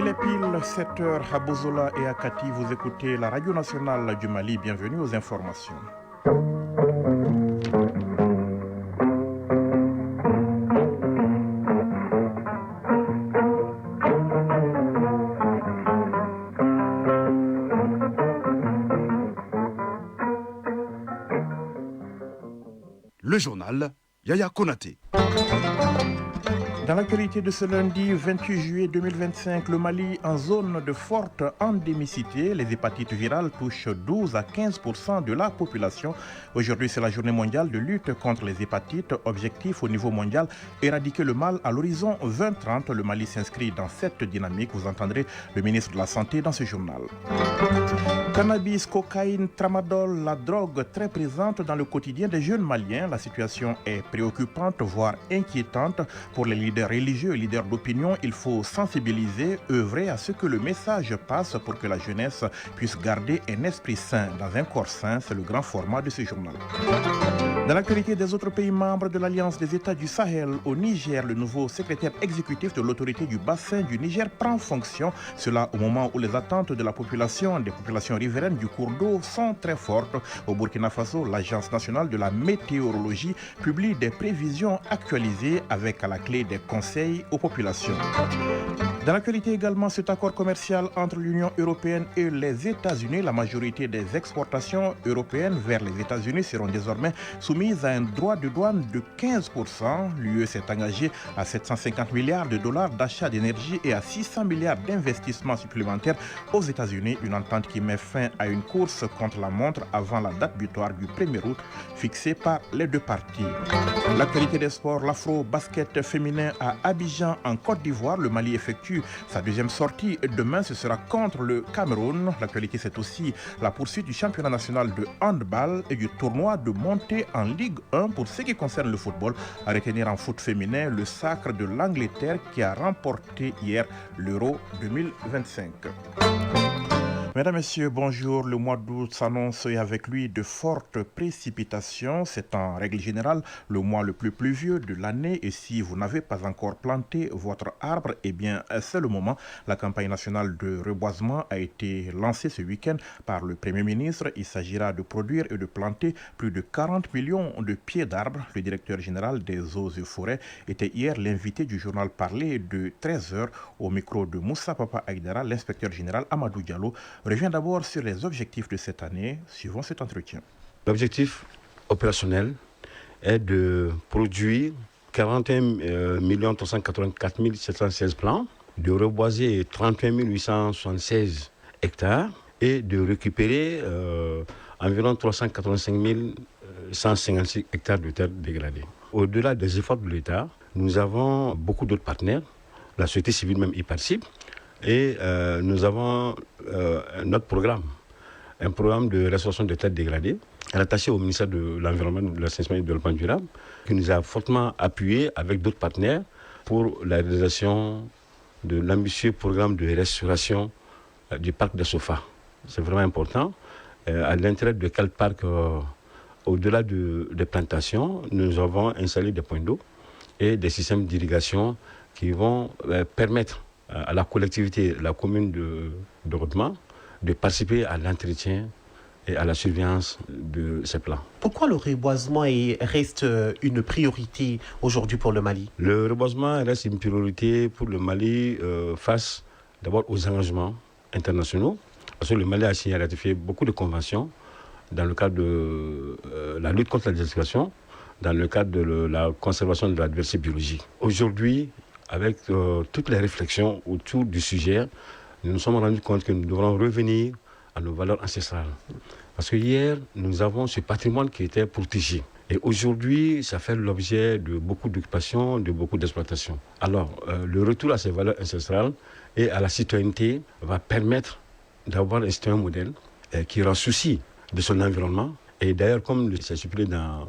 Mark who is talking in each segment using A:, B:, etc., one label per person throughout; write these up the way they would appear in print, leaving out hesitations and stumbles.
A: Il est pile 7 heures à Bozola et à Kati. Vous écoutez la radio nationale du Mali. Bienvenue aux informations.
B: Le journal Yaya Konaté.
A: Dans l'actualité de ce lundi 28 juillet 2025, le Mali en zone de forte endémicité. Les hépatites virales touchent 12 à 15% de la population. Aujourd'hui, c'est la journée mondiale de lutte contre les hépatites. Objectif au niveau mondial, éradiquer le mal à l'horizon 2030. Le Mali s'inscrit dans cette dynamique. Vous entendrez le ministre de la Santé dans ce journal. Cannabis, cocaïne, tramadol, la drogue très présente dans le quotidien des jeunes Maliens. La situation est préoccupante, voire inquiétante. Pour les leaders religieux et leaders d'opinion, il faut sensibiliser, œuvrer à ce que le message passe pour que la jeunesse puisse garder un esprit sain dans un corps sain. C'est le grand format de ce journal. Dans l'actualité des autres pays membres de l'Alliance des États du Sahel, au Niger, le nouveau secrétaire exécutif de l'autorité du bassin du Niger prend fonction. Cela au moment où les attentes de la population, des populations riveraines du cours d'eau sont très fortes. Au Burkina Faso, l'Agence nationale de la météorologie publie des prévisions actualisées avec à la clé des conseils aux populations. Dans l'actualité également, cet accord commercial entre l'Union européenne et les États-Unis, la majorité des exportations européennes vers les États-Unis seront désormais soumises à un droit de douane de 15%. L'UE s'est engagée à 750 milliards de dollars d'achat d'énergie et à 600 milliards d'investissements supplémentaires aux États-Unis. Une entente qui met fin à une course contre la montre avant la date butoir du 1er août fixée par les deux parties. L'actualité des sports, l'afro-basket féminin à Abidjan en Côte d'Ivoire. Le Mali effectue sa deuxième sortie. Demain, ce sera contre le Cameroun. L'actualité, c'est aussi la poursuite du championnat national de handball et du tournoi de montée en Ligue 1 pour ce qui concerne le football. À retenir en foot féminin, le sacre de l'Angleterre qui a remporté hier l'Euro 2025. Mesdames, Messieurs, bonjour. Le mois d'août s'annonce et avec lui de fortes précipitations. C'est en règle générale le mois le plus pluvieux de l'année et si vous n'avez pas encore planté votre arbre, eh bien c'est le moment. La campagne nationale de reboisement a été lancée ce week-end par le Premier ministre. Il s'agira de produire et de planter plus de 40 millions de pieds d'arbres. Le directeur général des eaux et forêts était hier l'invité du journal Parler de 13h au micro de Moussa Papa Aïdara. L'inspecteur général Amadou Diallo revient d'abord sur les objectifs de cette année. Suivons cet entretien.
C: L'objectif opérationnel est de produire 41 384 716 plants, de reboiser 31 876 hectares et de récupérer environ 385 156 hectares de terres dégradées. Au-delà des efforts de l'État, nous avons beaucoup d'autres partenaires. La société civile même y participe. Et nous avons notre programme, un programme de restauration des terres dégradées, rattaché au ministère de l'Environnement, de l'Assainissement et du Développement durable, qui nous a fortement appuyé avec d'autres partenaires pour la réalisation de l'ambitieux programme de restauration du parc de Sofa. C'est vraiment important. À l'intérieur de quel parc, au-delà des plantations, nous avons installé des points d'eau et des systèmes d'irrigation qui vont permettre à la collectivité, la commune de Rodman, de participer à l'entretien et à la surveillance de ces plans.
D: Pourquoi le reboisement reste une priorité aujourd'hui pour le Mali ?
C: Le reboisement reste une priorité pour le Mali face d'abord aux engagements internationaux, parce que le Mali a signé et ratifié beaucoup de conventions dans le cadre de la lutte contre la désertification, dans le cadre de la conservation de la diversité biologique. Aujourd'hui, avec toutes les réflexions autour du sujet, nous nous sommes rendus compte que nous devrons revenir à nos valeurs ancestrales. Parce que hier, nous avons ce patrimoine qui était protégé. Et aujourd'hui, ça fait l'objet de beaucoup d'occupations, de beaucoup d'exploitations. Alors, le retour à ces valeurs ancestrales et à la citoyenneté va permettre d'avoir un citoyen modèle qui aura souci de son environnement. Et d'ailleurs, comme c'est stipulé dans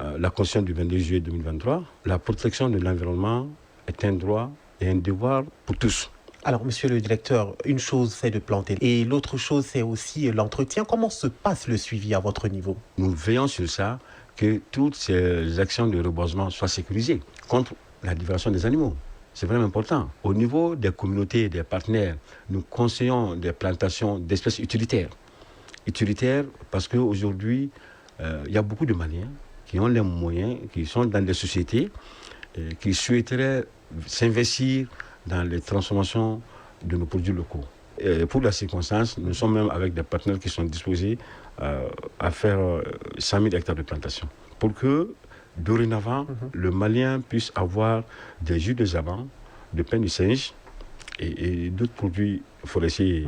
C: la Constitution du 22 juillet 2023, la protection de l'environnement est un droit et un devoir pour tous.
D: Alors, monsieur le directeur, une chose, c'est de planter. Et l'autre chose, c'est aussi l'entretien. Comment se passe le suivi à votre niveau ?
C: Nous veillons sur ça, que toutes ces actions de reboisement soient sécurisées contre la disparition des animaux. C'est vraiment important. Au niveau des communautés, des partenaires, nous conseillons des plantations d'espèces utilitaires. Utilitaires parce qu'aujourd'hui, il y a beaucoup de Maliens qui ont les moyens, qui sont dans des sociétés, qui souhaiteraient s'investir dans les transformations de nos produits locaux. Et pour la circonstance, nous sommes même avec des partenaires qui sont disposés à faire 100 000 hectares de plantation. Pour que, dorénavant, le Malien puisse avoir des jus de zaban, de pain de singe et d'autres produits forestiers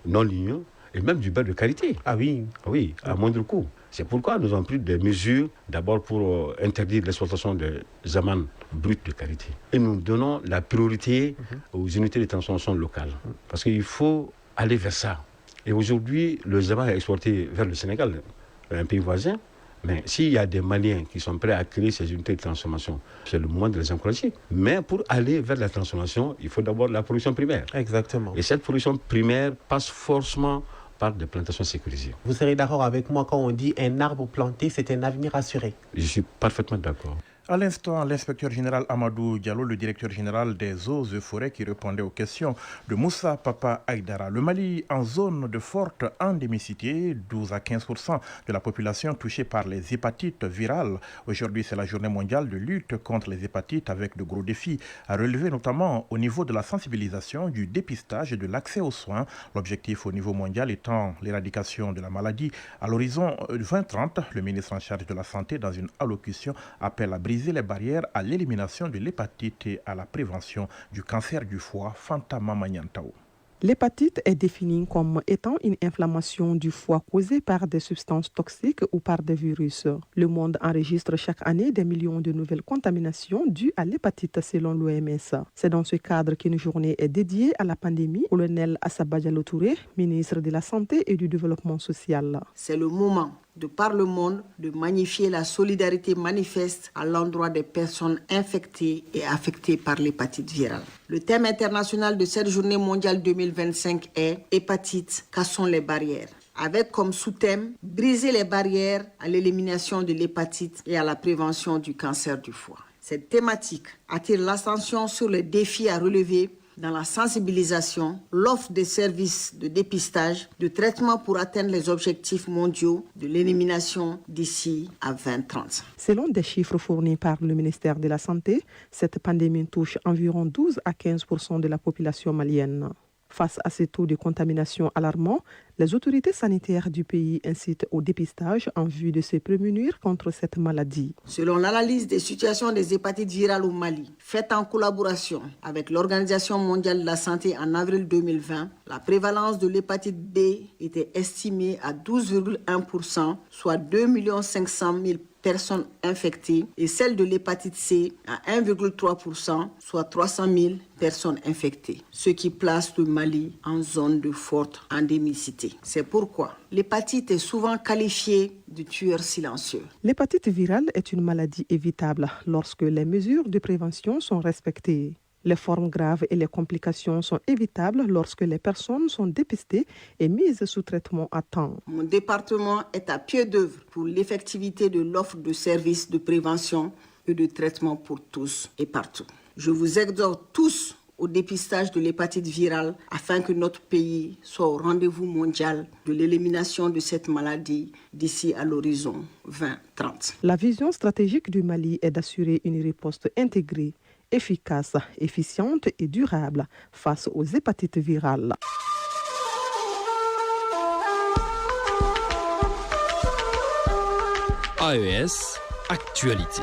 C: non ligneux, et même du beurre de qualité.
D: Ah oui.
C: Oui, à moindre coût. C'est pourquoi nous avons pris des mesures, d'abord pour interdire l'exploitation des amandes brutes de qualité. Et nous donnons la priorité aux unités de transformation locales. Parce qu'il faut aller vers ça. Et aujourd'hui, le zaman est exporté vers le Sénégal, un pays voisin. Mais s'il y a des Maliens qui sont prêts à créer ces unités de transformation, c'est le moment de les encourager. Mais pour aller vers la transformation, il faut d'abord la production primaire.
D: Exactement.
C: Et cette production primaire passe forcément par des plantations sécurisées.
D: Vous serez d'accord avec moi quand on dit un arbre planté, c'est un avenir assuré.
C: Je suis parfaitement d'accord.
A: À l'instant, l'inspecteur général Amadou Diallo, le directeur général des eaux et forêts, qui répondait aux questions de Moussa Papa Aïdara. Le Mali, en zone de forte endémicité, 12 à 15% de la population touchée par les hépatites virales. Aujourd'hui, c'est la journée mondiale de lutte contre les hépatites avec de gros défis à relever, notamment au niveau de la sensibilisation, du dépistage et de l'accès aux soins. L'objectif au niveau mondial étant l'éradication de la maladie. À l'horizon 2030, le ministre en charge de la Santé, dans une allocution, appelle à briser les barrières à l'élimination de l'hépatite et à la prévention du cancer du foie. Fantama Magnantao.
E: L'hépatite est définie comme étant une inflammation du foie causée par des substances toxiques ou par des virus. Le monde enregistre chaque année des millions de nouvelles contaminations dues à l'hépatite selon l'OMS. C'est dans ce cadre qu'une journée est dédiée à la pandémie. Colonel Assaba Diallo Touré, ministre de la Santé et du Développement social.
F: C'est le moment de par le monde de magnifier la solidarité manifeste à l'endroit des personnes infectées et affectées par l'hépatite virale. Le thème international de cette journée mondiale 2025 est « Hépatite, cassons les barrières ». Avec comme sous-thème « Briser les barrières à l'élimination de l'hépatite et à la prévention du cancer du foie ». Cette thématique attire l'attention sur les défis à relever dans la sensibilisation, l'offre des services de dépistage, de traitement pour atteindre les objectifs mondiaux de l'élimination d'ici à 2030.
E: Selon des chiffres fournis par le ministère de la Santé, cette pandémie touche environ 12 à 15% de la population malienne. Face à ces taux de contamination alarmants, les autorités sanitaires du pays incitent au dépistage en vue de se prémunir contre cette maladie.
F: Selon l'analyse des situations des hépatites virales au Mali, faite en collaboration avec l'Organisation mondiale de la santé en avril 2020, la prévalence de l'hépatite B était estimée à 12,1%, soit 2 500 000 personnes infectées, et celle de l'hépatite C à 1,3%, soit 300 000 personnes infectées, ce qui place le Mali en zone de forte endémicité. C'est pourquoi l'hépatite est souvent qualifiée de tueur silencieux.
E: L'hépatite virale est une maladie évitable lorsque les mesures de prévention sont respectées. Les formes graves et les complications sont évitables lorsque les personnes sont dépistées et mises sous traitement à temps.
F: Mon département est à pied d'œuvre pour l'effectivité de l'offre de services de prévention et de traitement pour tous et partout. Je vous exhorte tous au dépistage de l'hépatite virale afin que notre pays soit au rendez-vous mondial de l'élimination de cette maladie d'ici à l'horizon 2030.
E: La vision stratégique du Mali est d'assurer une riposte intégrée, efficace, efficiente et durable face aux hépatites virales.
G: AES, actualité.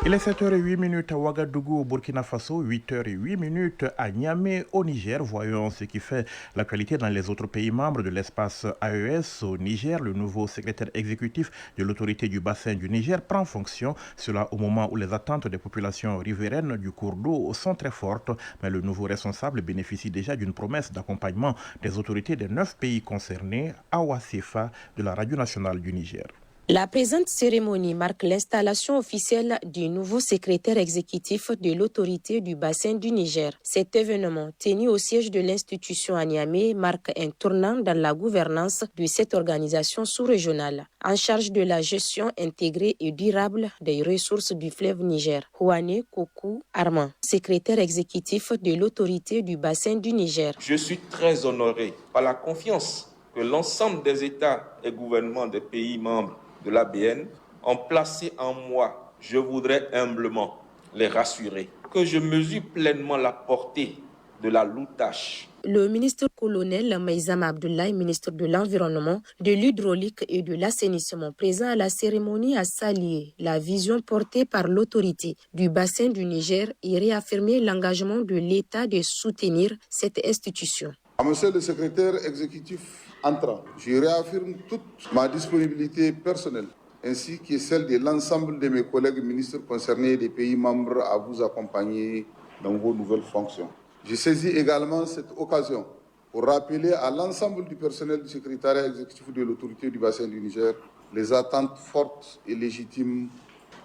A: Il est 7h08 à Ouagadougou au Burkina Faso, 8h08 à Niamey au Niger. Voyons ce qui fait l'actualité dans les autres pays membres de l'espace AES. Au Niger, le nouveau secrétaire exécutif de l'autorité du bassin du Niger prend fonction. Cela au moment où les attentes des populations riveraines du cours d'eau sont très fortes. Mais le nouveau responsable bénéficie déjà d'une promesse d'accompagnement des autorités des 9 pays concernés, Awa Sefa de la Radio nationale du Niger.
H: La présente cérémonie marque l'installation officielle du nouveau secrétaire exécutif de l'autorité du bassin du Niger. Cet événement, tenu au siège de l'institution à Niamey, marque un tournant dans la gouvernance de cette organisation sous-régionale, en charge de la gestion intégrée et durable des ressources du fleuve Niger. Houane Kokou Arman, secrétaire exécutif de l'autorité du bassin du Niger.
I: Je suis très honoré par la confiance que l'ensemble des États et gouvernements des pays membres de l'ABN ont placé en moi. Je voudrais humblement les rassurer que je mesure pleinement la portée de la lourde tâche.
H: Le ministre-colonel Maïzam Abdoulaye, ministre de l'Environnement, de l'Hydraulique et de l'Assainissement, présent à la cérémonie, a salué la vision portée par l'autorité du bassin du Niger et réaffirmé l'engagement de l'État de soutenir cette institution.
J: À monsieur le secrétaire exécutif entrant, je réaffirme toute ma disponibilité personnelle ainsi que celle de l'ensemble de mes collègues ministres concernés des pays membres à vous accompagner dans vos nouvelles fonctions. Je saisis également cette occasion pour rappeler à l'ensemble du personnel du secrétariat exécutif de l'autorité du bassin du Niger les attentes fortes et légitimes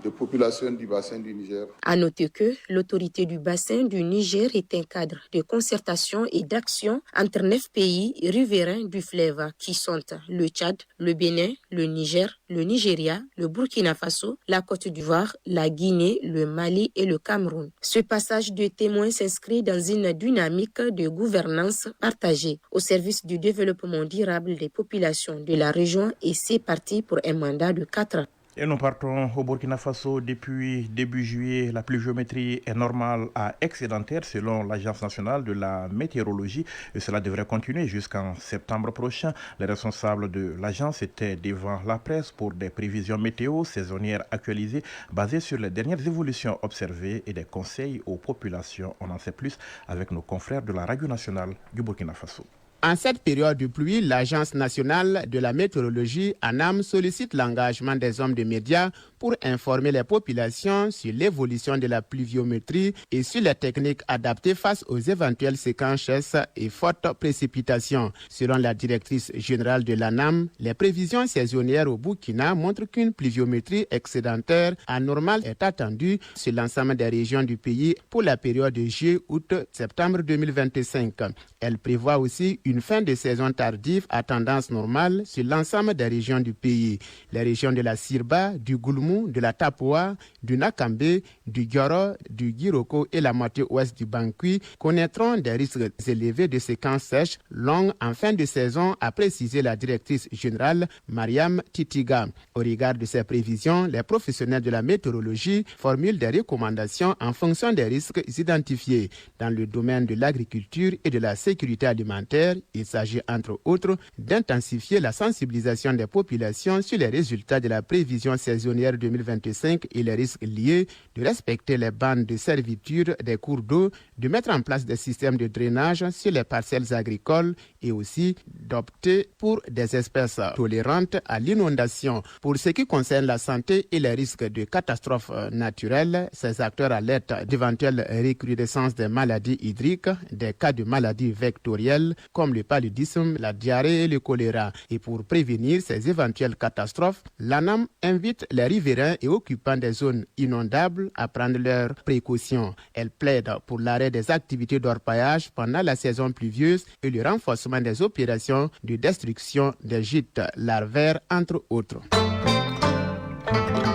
J: des populations du bassin du Niger.
H: À noter que l'autorité du bassin du Niger est un cadre de concertation et d'action entre 9 pays riverains du fleuve qui sont le Tchad, le Bénin, le Niger, le Nigeria, le Burkina Faso, la Côte d'Ivoire, la Guinée, le Mali et le Cameroun. Ce passage de témoins s'inscrit dans une dynamique de gouvernance partagée au service du développement durable des populations de la région et c'est parti pour un mandat de 4 ans.
A: Et nous partons au Burkina Faso. Depuis début juillet, la pluviométrie est normale à excédentaire selon l'Agence nationale de la météorologie. Et cela devrait continuer jusqu'en septembre prochain. Les responsables de l'agence étaient devant la presse pour des prévisions météo saisonnières actualisées basées sur les dernières évolutions observées et des conseils aux populations. On en sait plus avec nos confrères de la radio nationale du Burkina Faso.
K: En cette période de pluie, l'Agence nationale de la météorologie, ANAM, sollicite l'engagement des hommes de médias pour informer les populations sur l'évolution de la pluviométrie et sur les techniques adaptées face aux éventuelles séquences et fortes précipitations. Selon la directrice générale de l'ANAM, les prévisions saisonnières au Burkina montrent qu'une pluviométrie excédentaire anormale est attendue sur l'ensemble des régions du pays pour la période de juillet, août, septembre 2025. Elle prévoit aussi une fin de saison tardive à tendance normale sur l'ensemble des régions du pays. Les régions de la Sirba, du Goulmou, de la Tapoa, du Nakambe, du Gyoro, du Giroko et la moitié ouest du Bankui connaîtront des risques élevés de séquences sèches longues en fin de saison, a précisé la directrice générale Mariam Titiga. Au regard de ces prévisions, les professionnels de la météorologie formulent des recommandations en fonction des risques identifiés. Dans le domaine de l'agriculture et de la sécurité alimentaire, il s'agit entre autres d'intensifier la sensibilisation des populations sur les résultats de la prévision saisonnière 2025 et les risques liés, de respecter les bandes de servitude des cours d'eau, de mettre en place des systèmes de drainage sur les parcelles agricoles et aussi d'opter pour des espèces tolérantes à l'inondation. Pour ce qui concerne la santé et les risques de catastrophes naturelles, ces acteurs alertent d'éventuelles recrudescences des maladies hydriques, des cas de maladies vectorielles comme le paludisme, la diarrhée et le choléra. Et pour prévenir ces éventuelles catastrophes, l'ANAM invite les riverains et occupants des zones inondables à prendre leurs précautions. Elle plaide pour l'arrêt des activités d'orpaillage pendant la saison pluvieuse et le renforcement des opérations de destruction des gîtes larvaires, entre autres.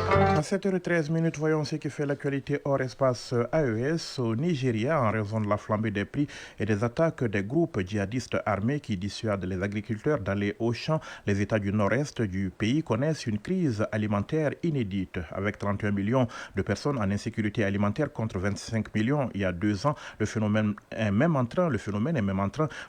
A: À 7h13, voyons ce qui fait l'actualité hors espace AES au Nigeria en raison de la flambée des prix et des attaques des groupes djihadistes armés qui dissuadent les agriculteurs d'aller aux champs. Les États du nord-est du pays connaissent une crise alimentaire inédite. Avec 31 millions de personnes en insécurité alimentaire contre 25 millions il y a 2 ans, le phénomène est même en train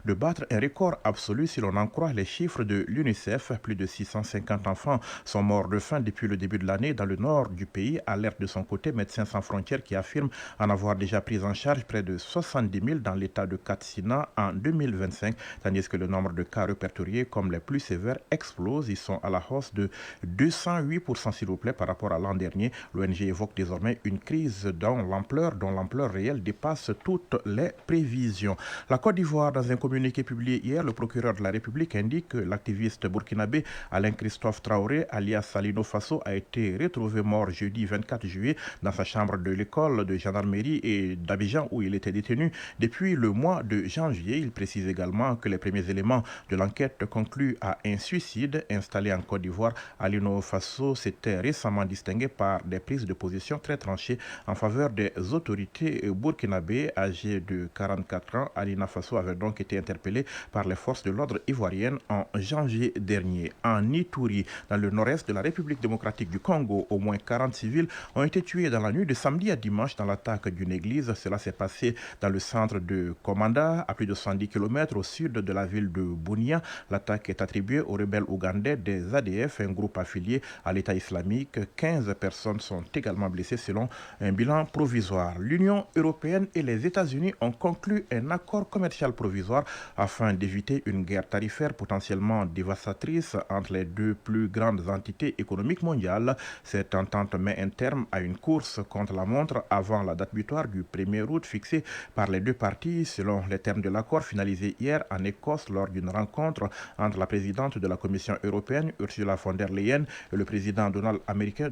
A: de battre un record absolu si l'on en croit les chiffres de l'UNICEF. Plus de 650 enfants sont morts de faim depuis le début de l'année dans le nord nord du pays, alerte de son côté Médecins sans frontières qui affirme en avoir déjà pris en charge près de 70 000 dans l'état de Katsina en 2025, tandis que le nombre de cas répertoriés comme les plus sévères explose. Ils sont à la hausse de 208% s'il vous plaît par rapport à l'an dernier. L'ONG évoque désormais une crise dont l'ampleur réelle dépasse toutes les prévisions. La Côte d'Ivoire, dans un communiqué publié hier, le procureur de la République indique que l'activiste burkinabé Alain Christophe Traoré, alias Salino Faso, a été retrouvé mort jeudi 24 juillet dans sa chambre de l'école de gendarmerie et d'Abidjan où il était détenu depuis le mois de janvier. Il précise également que les premiers éléments de l'enquête concluent à un suicide. Installé en Côte d'Ivoire, Alino Faso s'était récemment distingué par des prises de position très tranchées en faveur des autorités burkinabées. Âgé de 44 ans, Alina Faso avait donc été interpellé par les forces de l'ordre ivoiriennes en janvier dernier. En Ituri, dans le nord-est de la République démocratique du Congo, au moins 40 civils ont été tués dans la nuit de samedi à dimanche dans l'attaque d'une église. Cela s'est passé dans le centre de Komanda, à plus de 110 km au sud de la ville de Bunia. L'attaque est attribuée aux rebelles ougandais des ADF, un groupe affilié à l'État islamique. 15 personnes sont également blessées selon un bilan provisoire. L'Union européenne et les États-Unis ont conclu un accord commercial provisoire afin d'éviter une guerre tarifaire potentiellement dévastatrice entre les deux plus grandes entités économiques mondiales. Cette entente met un terme à une course contre la montre avant la date butoir du 1er août fixée par les deux parties selon les termes de l'accord finalisé hier en Écosse lors d'une rencontre entre la présidente de la Commission européenne Ursula von der Leyen et le président américain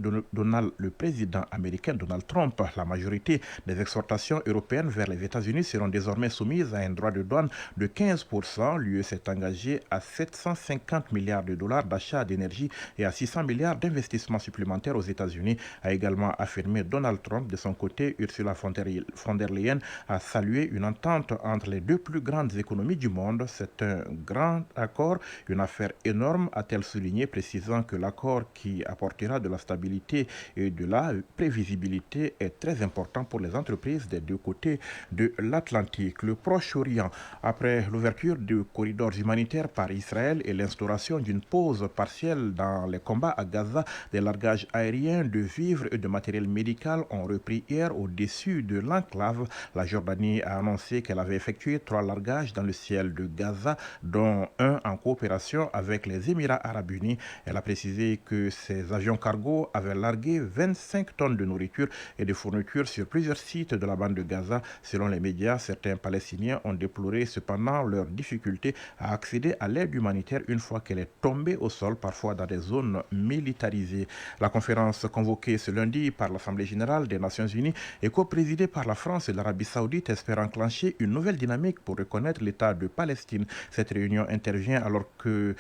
A: Donald Trump. La majorité des exportations européennes vers les États-Unis seront désormais soumises à un droit de douane de 15%. L'UE s'est engagée à 750 milliards de dollars d'achat d'énergie et à 600 milliards d'investissements supplémentaires aux États-Unis, a également affirmé Donald Trump. De son côté, Ursula von der Leyen a salué une entente entre les deux plus grandes économies du monde. C'est un grand accord, une affaire énorme, a-t-elle souligné, précisant que l'accord qui apportera de la stabilité et de la prévisibilité est très important pour les entreprises des deux côtés de l'Atlantique. Le Proche-Orient, après l'ouverture de corridors humanitaires par Israël et l'instauration d'une pause partielle dans les combats à Gaza, des largages aériens de vivres et de matériel médical ont repris hier au-dessus de l'enclave. La Jordanie a annoncé qu'elle avait effectué 3 largages dans le ciel de Gaza, dont un en coopération avec les Émirats arabes unis. Elle a précisé que ces avions cargo avaient largué 25 tonnes de nourriture et de fournitures sur plusieurs sites de la bande de Gaza. Selon les médias, certains Palestiniens ont déploré cependant leur difficulté à accéder à l'aide humanitaire une fois qu'elle est tombée au sol, parfois dans des zones militarisées. La conférence convoquée ce lundi par l'Assemblée générale des Nations unies et co-présidée par la France et l'Arabie saoudite espère enclencher une nouvelle dynamique pour reconnaître l'État de Palestine. Cette réunion intervient alors que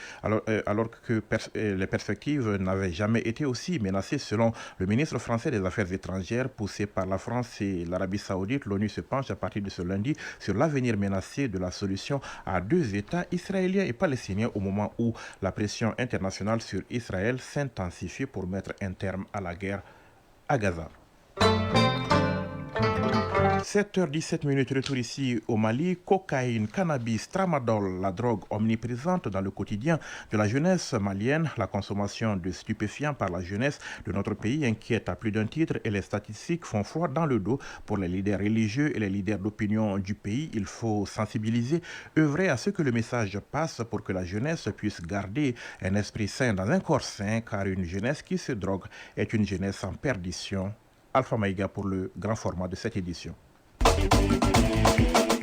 A: les perspectives n'avaient jamais été aussi menacées selon le ministre français des Affaires étrangères. Poussé par la France et l'Arabie saoudite, l'ONU se penche à partir de ce lundi sur l'avenir menacé de la solution à 2 États, israéliens et palestiniens, au moment où la pression internationale sur Israël s'intensifie pour mettre un terme à la guerre à Gaza. 7h17, retour ici au Mali. Cocaïne, cannabis, tramadol, la drogue omniprésente dans le quotidien de la jeunesse malienne. La consommation de stupéfiants par la jeunesse de notre pays inquiète à plus d'un titre et les statistiques font froid dans le dos. Pour les leaders religieux et les leaders d'opinion du pays, il faut sensibiliser, œuvrer à ce que le message passe pour que la jeunesse puisse garder un esprit sain dans un corps sain, car une jeunesse qui se drogue est une jeunesse en perdition. Alpha Maïga pour le grand format de cette édition.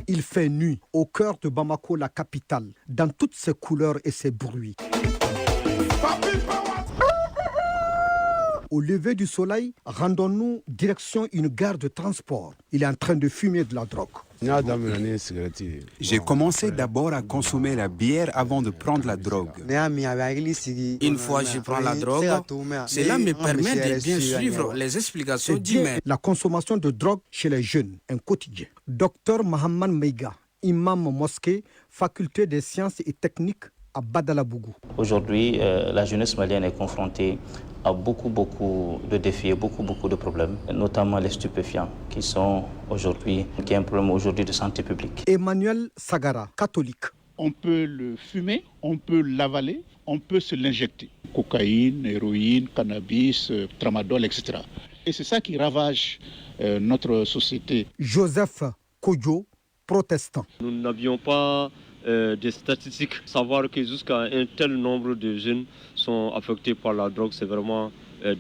L: Il fait nuit au cœur de Bamako, la capitale, dans toutes ses couleurs et ses bruits. Au lever du soleil, rendons-nous direction une gare de transport. Il est en train de fumer de la drogue.
M: J'ai commencé d'abord à consommer la bière avant de prendre la drogue.
N: Une fois je prends la drogue, cela me permet de bien suivre les explications du maître.
L: La consommation de drogue chez les jeunes, un quotidien. Docteur Mohamed Meiga, imam mosquée, faculté des sciences et techniques à Badalabougou.
O: Aujourd'hui, la jeunesse malienne est confrontée à beaucoup de défis et beaucoup de problèmes, notamment les stupéfiants, qui est un problème aujourd'hui de santé publique.
L: Emmanuel Sagara, catholique.
P: On peut le fumer, on peut l'avaler, on peut se l'injecter. Cocaïne, héroïne, cannabis, tramadol, etc. Et c'est ça qui ravage notre société.
L: Joseph Kodjo, protestant.
Q: Nous n'avions pas des statistiques. Savoir que jusqu'à un tel nombre de jeunes sont affectés par la drogue, c'est vraiment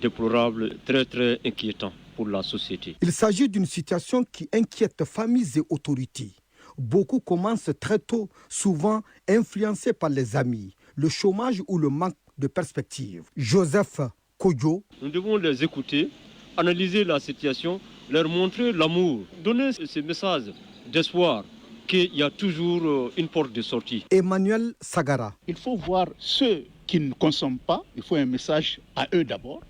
Q: déplorable, très très inquiétant pour la société.
L: Il s'agit d'une situation qui inquiète familles et autorités. Beaucoup commencent très tôt, souvent influencés par les amis, le chômage ou le manque de perspective. Joseph Kodjo.
Q: Nous devons les écouter, analyser la situation, leur montrer l'amour, donner ces messages d'espoir qu'il y a toujours une porte de sortie.
L: Emmanuel Sagara.
P: Il faut voir ceux qui ne consomment pas, il faut un message à eux d'abord.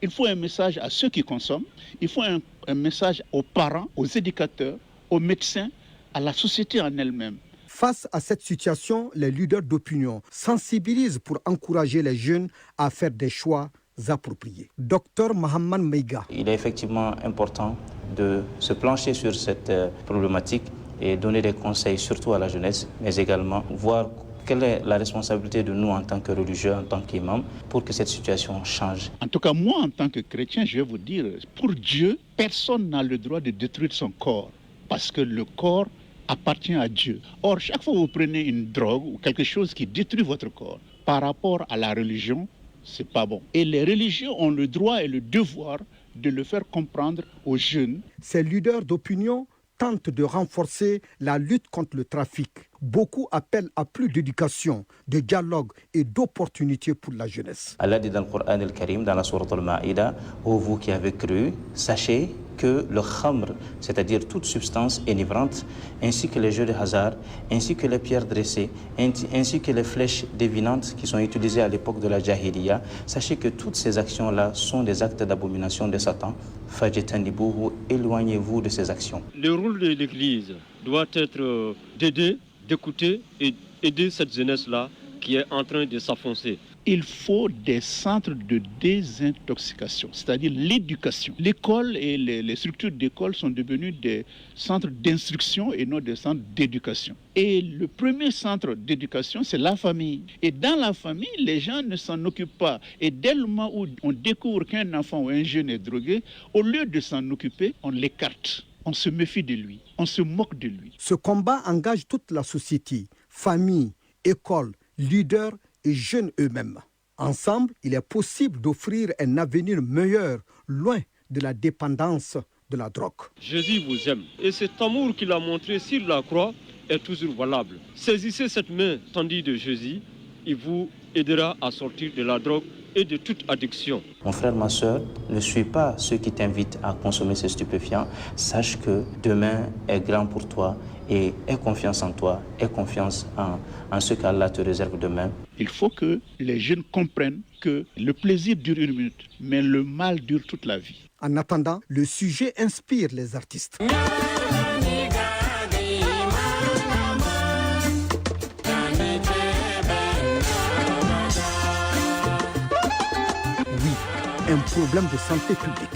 P: Il faut un message à ceux qui consomment, il faut un message aux parents, aux éducateurs, aux médecins, à la société en elle-même.
L: Face à cette situation, les leaders d'opinion sensibilisent pour encourager les jeunes à faire des choix appropriés. Dr Mohamed Meiga.
O: Il est effectivement important de se plancher sur cette problématique et donner des conseils surtout à la jeunesse, mais également voir quelle est la responsabilité de nous en tant que religieux, en tant qu'imams, pour que cette situation change.
P: En tout cas, moi, en tant que chrétien, je vais vous dire, pour Dieu, personne n'a le droit de détruire son corps, parce que le corps appartient à Dieu. Or, chaque fois que vous prenez une drogue ou quelque chose qui détruit votre corps, par rapport à la religion, c'est pas bon. Et les religieux ont le droit et le devoir de le faire comprendre aux jeunes.
L: Ces leaders d'opinion tentent de renforcer la lutte contre le trafic. Beaucoup appellent à plus d'éducation, de dialogue et d'opportunités pour la jeunesse.
O: Allah dit dans le Coran al-Karim, dans la sourate al-Ma'ida, ô vous qui avez cru, sachez que le khamr, c'est-à-dire toute substance enivrante, ainsi que les jeux de hasard, ainsi que les pierres dressées, ainsi que les flèches divinantes qui sont utilisées à l'époque de la Jahiliya, sachez que toutes ces actions-là sont des actes d'abomination de Satan. Fajtanibuhu, éloignez-vous de ces actions.
Q: Le rôle de l'Église doit être d'aider, d'écouter et aider cette jeunesse-là qui est en train de s'enfoncer.
P: Il faut des centres de désintoxication, c'est-à-dire l'éducation. L'école et les structures d'école sont devenues des centres d'instruction et non des centres d'éducation. Et le premier centre d'éducation, c'est la famille. Et dans la famille, les gens ne s'en occupent pas. Et dès le moment où on découvre qu'un enfant ou un jeune est drogué, au lieu de s'en occuper, on l'écarte. On se méfie de lui, on se moque de lui.
L: Ce combat engage toute la société, famille, école, leaders et jeunes eux-mêmes. Ensemble, il est possible d'offrir un avenir meilleur, loin de la dépendance de la drogue.
Q: Jésus vous aime et cet amour qu'il a montré sur la croix est toujours valable. Saisissez cette main tendue de Jésus, il vous aidera à sortir de la drogue et de toute addiction.
O: Mon frère, ma soeur, ne suis pas ceux qui t'invitent à consommer ces stupéfiants. Sache que demain est grand pour toi et aie confiance en toi, aie confiance en ce qu'Allah te réserve demain.
P: Il faut que les jeunes comprennent que le plaisir dure une minute, mais le mal dure toute la vie.
L: En attendant, le sujet inspire les artistes. Un problème de santé publique.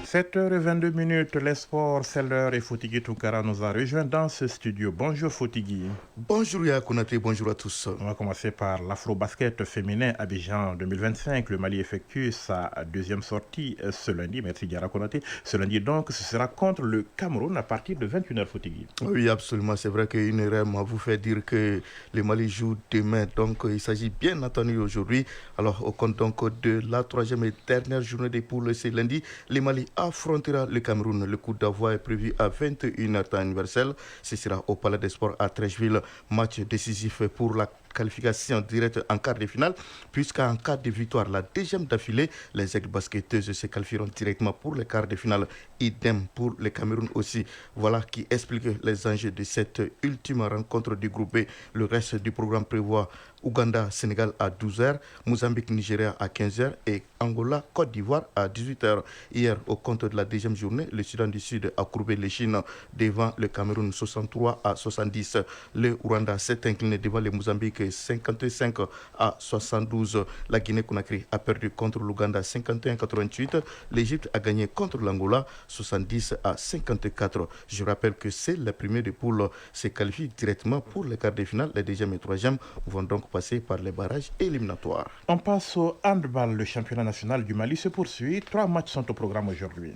L: –
A: 7h22, les sports, c'est l'heure et Fotigui Toukara nous a rejoint dans ce studio. Bonjour Fotigui.
R: Bonjour Yaya Konaté, bonjour à tous.
A: On va commencer par l'Afro-Basket féminin Abidjan 2025. Le Mali effectue sa deuxième sortie ce lundi. Merci Yara Konaté. Ce lundi donc, ce sera contre le Cameroun à partir de 21h Fotigui.
R: Oui, absolument. C'est vrai qu'une erreur m'a vous fait dire que le Mali joue demain. Donc il s'agit bien entendu aujourd'hui. Alors au compte donc de la troisième et dernière journée des poules ce lundi, le Mali affrontera le Cameroun. Le coup d'envoi est prévu à 21h temps universel. Ce sera au Palais des Sports à Treichville. Match décisif pour la qualification directe en quart de finale, puisqu'en cas de victoire, la deuxième d'affilée, les aigles basketteuses se qualifieront directement pour les quarts de finale. Idem pour le Cameroun aussi. Voilà qui explique les enjeux de cette ultime rencontre du groupe B. Le reste du programme prévoit Ouganda, Sénégal à 12h, Mozambique, Nigeria à 15h et Angola, Côte d'Ivoire à 18h. Hier, au compte de la deuxième journée, le Soudan du Sud a courbé les Chines devant le Cameroun 63 à 70. Le Rwanda s'est incliné devant le Mozambique des 55 à 72. La Guinée-Conakry a perdu contre l'Ouganda 51-88. L'Égypte a gagné contre l'Angola 70 à 54. Je rappelle que c'est le premier de poule se qualifie directement pour les quarts de finale. Les deuxième et troisième vont donc passer par les barrages éliminatoires.
A: On passe au handball. Le championnat national du Mali se poursuit. 3 matchs sont au programme aujourd'hui.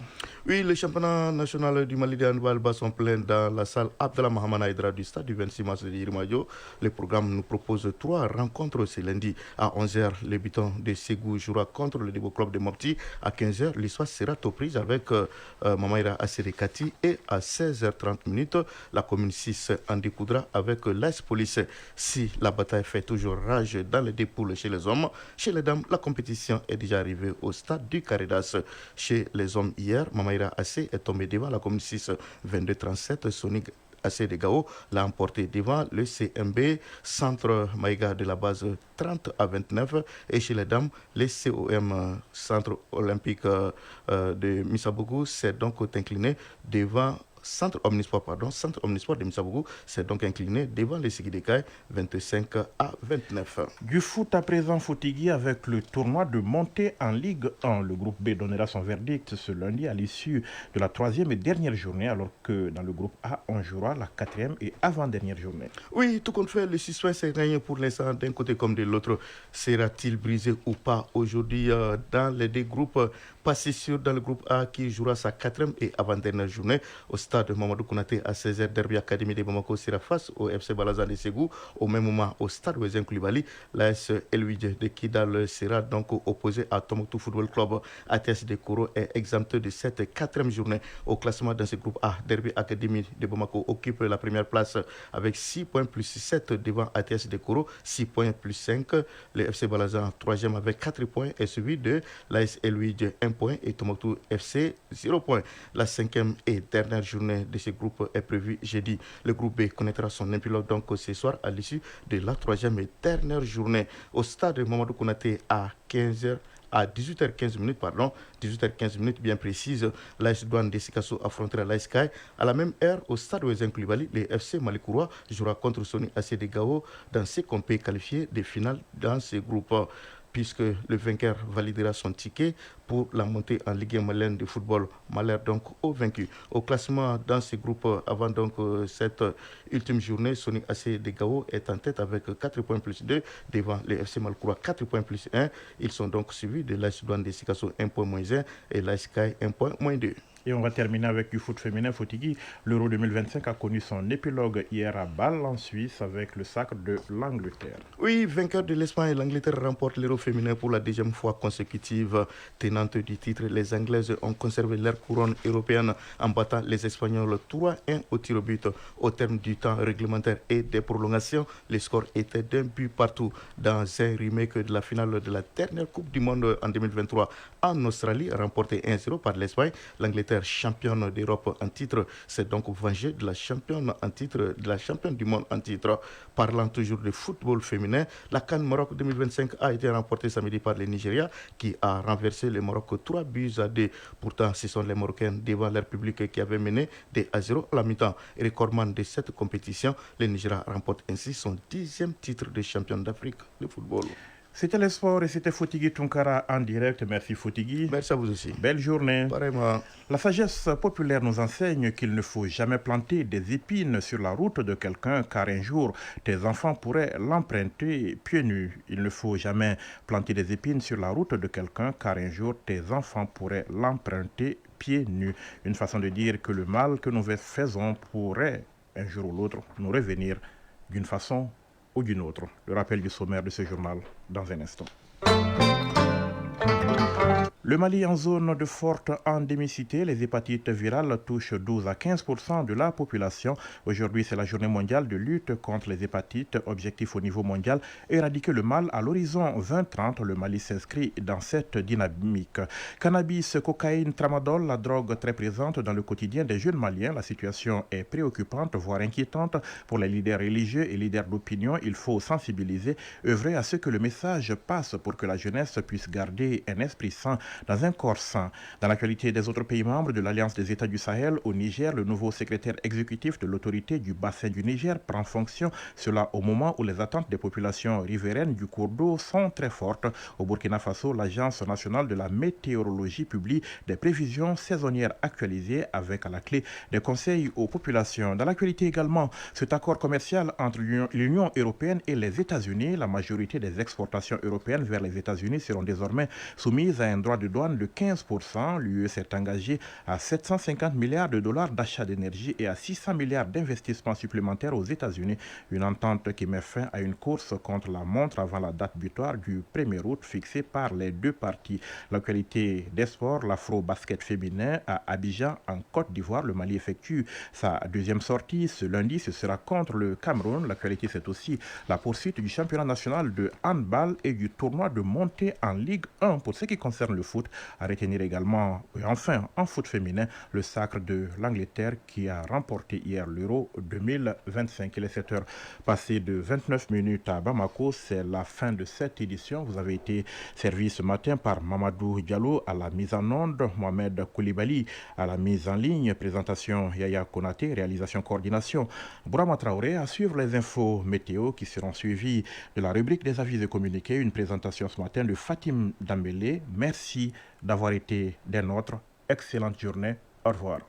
R: Oui, le championnat national du Mali de handball bat son plein dans la salle Abdallah Mahamana Aïdra du stade du 26 mars de Yirmadio. Le programme nous propose 3 rencontres ce lundi. À 11h, le Biton de Ségou jouera contre le Debo Club de Mopti. À 15h, l'histoire sera aux prises avec Mamaïra Asserekati. Et à 16h30, la commune 6 en découdra avec l'AS Police. Si la bataille fait toujours rage dans les dépoules chez les hommes, chez les dames, la compétition est déjà arrivée au stade du Caridas. Chez les hommes hier, Mamaïra Assé est tombé devant la commune 6 22-37. Sonic AC de Gao l'a emporté devant le CMB Centre Maïga de la base 30 à 29. Et chez les dames, le COM Centre Olympique de Missabougou s'est donc incliné devant Centre Omnisport de Missabougou s'est donc incliné devant les Sigidekaï 25 à 29.
A: Du foot à présent, Foutigui avec le tournoi de montée en Ligue 1. Le groupe B donnera son verdict ce lundi à l'issue de la 3e et dernière journée, alors que dans le groupe A, on jouera la 4e et avant-dernière journée.
R: Oui, tout compte fait, le suspense est régné pour l'instant d'un côté comme de l'autre. Sera-t-il brisé ou pas aujourd'hui dans les deux groupes? Passé sûr dans le groupe A qui jouera sa 4e et avant-dernière journée au stade Mamadou Konaté à 16h. Derby Académie de Bamako sera face au FC Balazan de Ségou. Au même moment, au stade Ouezen Koulibaly, l'AS Elouidje de Kidal sera donc opposé à Tombouctou Football Club. ATS de Koro est exempté de cette 4e journée au classement dans ce groupe A. Derby Académie de Bamako occupe la première place avec 6 points plus 7 devant ATS de Koro, 6 points plus 5. Le FC Balazan 3e avec 4 points est suivi de l'AS Elouidje 1 point et Tombouctou FC 0 point. La 5e et dernière journée de ce groupe est prévue jeudi. Le groupe B connaîtra son épilogue donc ce soir à l'issue de la 3e et dernière journée au stade Mamadou Konaté à 15h. À 18h15 bien précise, l'AS Douane de Sikasso affrontera l'AS Kai. À la même heure, au stade Ouezen Koulibaly, le FC Malikouroua jouera contre Sony AC de Gao dans ce qu'on peut qualifier de finale dans ce groupe, puisque le vainqueur validera son ticket pour la montée en Ligue 1 malienne de football. Malheur donc au vaincu. Au classement dans ce groupe, avant donc cette ultime journée, Sonic AC de Gao est en tête avec 4 points plus 2 devant le FC Malkoura 4 points plus 1. Ils sont donc suivis de l'AS Douane de Sikasso 1 point moins 1 et l'AS Kai 1 point moins 2.
A: Et on va terminer avec du foot féminin. Foutigui, l'Euro 2025 a connu son épilogue hier à Bâle en Suisse avec le sacre de l'Angleterre.
R: Oui, vainqueur de l'Espagne, l'Angleterre remporte l'Euro féminin pour la 2e fois consécutive. Tenante du titre, les Anglaises ont conservé leur couronne européenne en battant les Espagnols 3-1 au tir au but. Au terme du temps réglementaire et des prolongations, le score était d'un but partout. Dans un remake de la finale de la dernière Coupe du Monde en 2023 en Australie, remporté 1-0 par l'Espagne, l'Angleterre, championne d'Europe en titre, s'est donc vengée de la championne en titre, de la championne du monde en titre. Parlant toujours de football féminin, la CAN Maroc 2025 a été remportée samedi par le Nigeria qui a renversé le Maroc 3-2. Pourtant, ce sont les Marocains devant leur public qui avaient mené 2-0 à la mi-temps. Recordman de cette compétition, le Nigeria remporte ainsi son 10e titre de champion d'Afrique de football.
A: C'était le sport et c'était Foutigui Tunkara en direct. Merci Foutigui.
R: Merci à vous aussi.
A: Belle journée.
R: Pareillement.
A: La sagesse populaire nous enseigne qu'il ne faut jamais planter des épines sur la route de quelqu'un car un jour tes enfants pourraient l'emprunter pieds nus. Il ne faut jamais planter des épines sur la route de quelqu'un car un jour tes enfants pourraient l'emprunter pieds nus. Une façon de dire que le mal que nous faisons pourrait un jour ou l'autre nous revenir d'une façon ou d'une autre. Le rappel du sommaire de ce journal dans un instant. Le Mali en zone de forte endémicité, les hépatites virales touchent 12 à 15% de la population. Aujourd'hui, c'est la journée mondiale de lutte contre les hépatites. Objectif au niveau mondial, éradiquer le mal à l'horizon 2030. Le Mali s'inscrit dans cette dynamique. Cannabis, cocaïne, tramadol, la drogue très présente dans le quotidien des jeunes Maliens. La situation est préoccupante, voire inquiétante pour les leaders religieux et leaders d'opinion. Il faut sensibiliser, œuvrer à ce que le message passe pour que la jeunesse puisse garder un esprit sain dans un Corse. Dans l'actualité des autres pays membres de l'Alliance des États du Sahel, au Niger, le nouveau secrétaire exécutif de l'autorité du bassin du Niger prend fonction. Cela au moment où les attentes des populations riveraines du cours d'eau sont très fortes. Au Burkina Faso, l'Agence nationale de la météorologie publie des prévisions saisonnières actualisées avec à la clé des conseils aux populations. Dans l'actualité également, cet accord commercial entre l'Union européenne et les États-Unis, la majorité des exportations européennes vers les États-Unis seront désormais soumises à un droit de douane de 15%. L'UE s'est engagée à 750 milliards de dollars d'achat d'énergie et à 600 milliards d'investissements supplémentaires aux États-Unis. Une entente qui met fin à une course contre la montre avant la date butoir du 1er août fixée par les deux parties. L'actualité des sports, l'afro-basket féminin à Abidjan en Côte d'Ivoire. Le Mali effectue sa deuxième sortie ce lundi. Ce sera contre le Cameroun. L'actualité, c'est aussi la poursuite du championnat national de handball et du tournoi de montée en Ligue 1 pour ce qui concerne le foot. À retenir également, et enfin, en foot féminin, le sacre de l'Angleterre qui a remporté hier l'Euro 2025. Il est 7h passées de 29 minutes à Bamako. C'est la fin de cette édition. Vous avez été servi ce matin par Mamadou Diallo à la mise en onde, Mohamed Koulibaly à la mise en ligne, présentation Yaya Konaté, réalisation coordination Bourama Traoré. À suivre les infos météo qui seront suivies de la rubrique des avis et communiqués, une présentation ce matin de Fatim Dambélé. Merci d'avoir été des nôtres. Excellente journée. Au revoir.